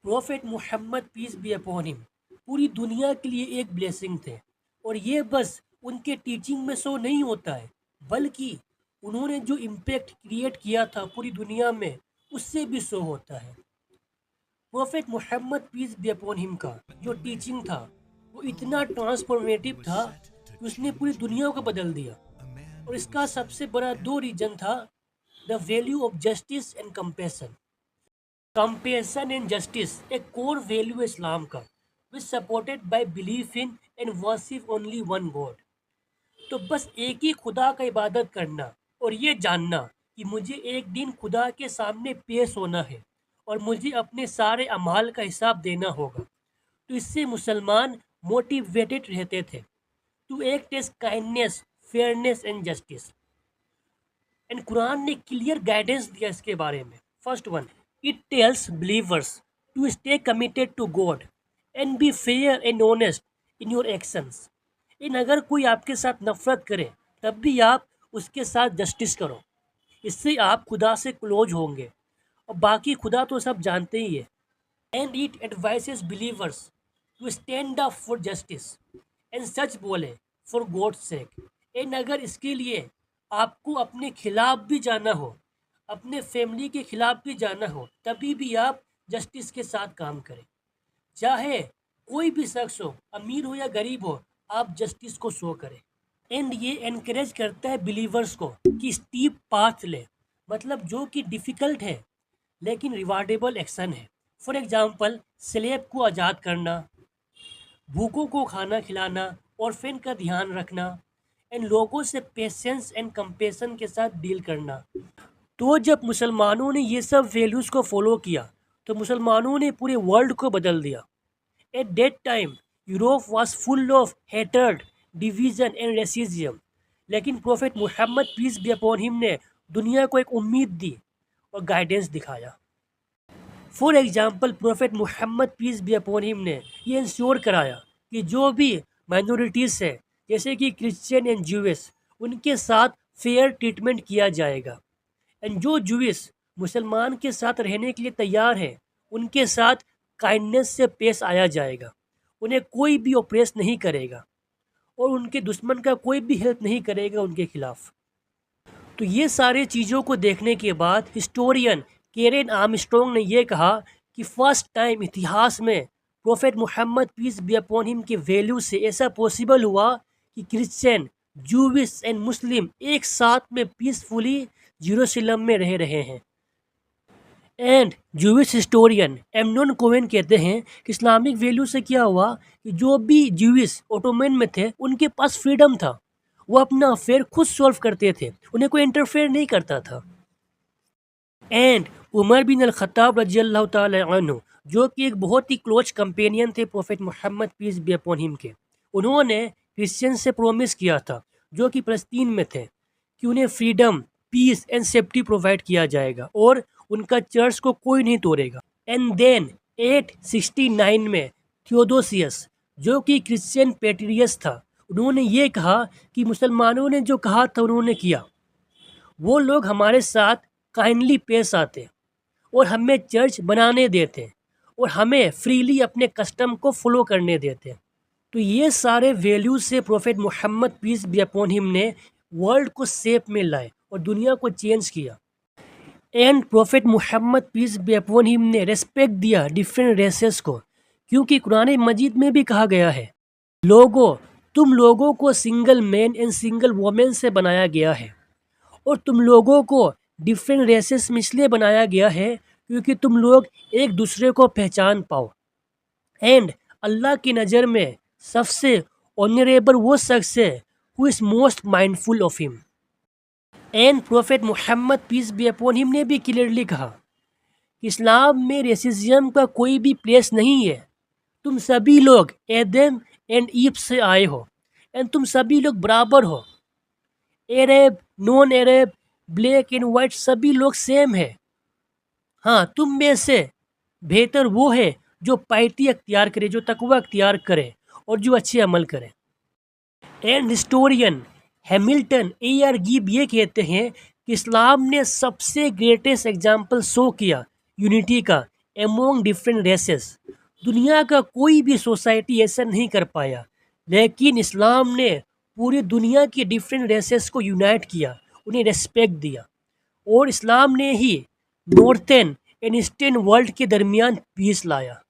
Prophet Muhammad peace be upon him पूरी दुनिया के लिए एक ब्लेसिंग थे। और ये बस उनके टीचिंग में शो नहीं होता है, बल्कि उन्होंने जो इम्पैक्ट क्रिएट किया था पूरी दुनिया में, उससे भी शो होता है। Prophet Muhammad peace be upon him का जो टीचिंग था वो इतना ट्रांसफॉर्मेटिव था कि उसने पूरी दुनिया को बदल दिया। और इसका सबसे बड़ा दो रीजन था: the value of justice and compassion. Compassion and justice एक कोर वैल्यू है इस्लाम का, which supported by belief in and worship only one God. तो बस एक ही खुदा का इबादत करना और ये जानना कि मुझे एक दिन खुदा के सामने पेश होना है और मुझे अपने सारे अमाल का हिसाब देना होगा। तो इससे मुसलमान मोटिवेटेड रहते थे to act as kindness, fairness and justice. And Quran ने क्लियर गाइडेंस दिया इसके बारे में। First one, it tells believers to stay committed to God and be fair and honest in your actions. इन अगर कोई आपके साथ नफरत करे तब भी आप उसके साथ जस्टिस करो, इससे आप खुदा से क्लोज होंगे। और बाकी खुदा तो सब जानते ही है। And it advises believers to stand up for justice and सच बोले फॉर गॉड्स सेक। एंड अगर इसके लिए आपको अपने खिलाफ भी जाना हो, अपने फैमिली के खिलाफ भी जाना हो, तभी भी आप जस्टिस के साथ काम करें। चाहे कोई भी शख्स हो, अमीर हो या गरीब हो, आप जस्टिस को शो करें। एंड ये एनकरेज करता है बिलीवर्स को कि स्टीप पाथ ले, मतलब जो कि डिफ़िकल्ट है लेकिन रिवार्डेबल एक्शन है। फॉर एग्जांपल, स्लेव को आज़ाद करना, भूखों को खाना खिलाना, ऑर्फन का ध्यान रखना, एंड लोगों से पेशेंस एंड कंपेशन के साथ डील करना। तो जब मुसलमानों ने ये सब वैल्यूज़ को फॉलो किया तो मुसलमानों ने पूरे वर्ल्ड को बदल दिया। At that time Europe was full of hatred, division and racism, लेकिन prophet Muhammad peace be upon him ने दुनिया को एक उम्मीद दी और गाइडेंस दिखाया। For example, prophet Muhammad peace be upon him ने ये इंश्योर कराया कि जो भी माइनॉरिटीज़ है, जैसे कि क्रिश्चियन एंड ज्यूइश, उनके साथ फेयर ट्रीटमेंट किया जाएगा। एंड जो ज्यूइश मुसलमान के साथ रहने के लिए तैयार है, उनके साथ काइंडनेस से पेश आया जाएगा। उन्हें कोई भी ऑपरेस नहीं करेगा और उनके दुश्मन का कोई भी हेल्प नहीं करेगा उनके खिलाफ। तो ये सारे चीज़ों को देखने के बाद हिस्टोरियन केरेन आर्मस्ट्रॉन्ग ने यह कहा कि फर्स्ट टाइम इतिहास में prophet Muhammad peace be upon him के वैल्यू से ऐसा पॉसिबल हुआ कि क्रिश्चियन, जूविश एंड मुस्लिम एक साथ में पीसफुली जेरूशलम में रह रहे हैं। एंड जूविश हिस्टोरियन एमनोन कोहेन कहते हैं कि इस्लामिक वैल्यू से क्या हुआ कि जो भी जूविश ओटोमन में थे उनके पास फ्रीडम था, वो अपना अफेयर खुद सॉल्व करते थे, उन्हें कोई इंटरफेयर नहीं करता था। And Umar bin al Khattab रजी अल्लाह ताला अन्हु, जो कि एक बहुत ही क्लोज कंपेनियन थे prophet Muhammad peace be upon him के, उन्होंने क्रिश्चियन से प्रोमिस किया था, जो कि फ़लस्तीन में थे, कि उन्हें freedom, peace and safety provide किया जाएगा और उनका चर्च को कोई नहीं तोड़ेगा। एंड देन 869 में थियोडोसियस, जो कि क्रिश्चियन पेट्रियस था, उन्होंने ये कहा कि मुसलमानों ने जो कहा था उन्होंने किया। वो लोग हमारे साथ काइंडली पेश आते और हमें चर्च बनाने देते और हमें फ्रीली अपने कस्टम को फॉलो करने देते। तो ये सारे वैल्यूज से prophet Muhammad peace be upon him ने वर्ल्ड को शेप में लाए और दुनिया को चेंज किया। And prophet Muhammad peace be upon him ने रेस्पेक्ट दिया डिफरेंट रेसेस को, क्योंकि कुरान मजीद में भी कहा गया है, लोगों, तुम लोगों को single man and single women से बनाया गया है और तुम लोगों को डिफरेंट रेसेस में इसलिए बनाया गया है क्योंकि तुम लोग एक दूसरे को पहचान पाओ। एंड अल्लाह की नज़र में सबसे ऑनरेबल वो शख्स है who is most mindful of him. And prophet Muhammad peace be upon him ने भी क्लियरली कहा कि इस्लाम में रेसिज्म का कोई भी प्लेस नहीं है। तुम सभी लोग एदम एंड ईव से आए हो एंड तुम सभी लोग बराबर हो। Arab, non Arab, black and white सभी लोग सेम है। हाँ, तुम में से बेहतर वो है जो पाइटी अख्तियार करे, जो तकवा अख्तियार करे और जो अच्छे अमल करे। And historian Hamilton AR Gibb ये कहते हैं कि इस्लाम ने सबसे ग्रेटेस्ट एग्जाम्पल शो किया यूनिटी का एमोंग डिफरेंट रेसेस। दुनिया का कोई भी सोसाइटी ऐसा नहीं कर पाया, लेकिन इस्लाम ने पूरी दुनिया की डिफरेंट रेसेस को यूनाइट किया, उन्हें रेस्पेक्ट दिया। और इस्लाम ने ही नॉर्थन एंड ईस्टर्न वर्ल्ड के दरमियान पीस लाया।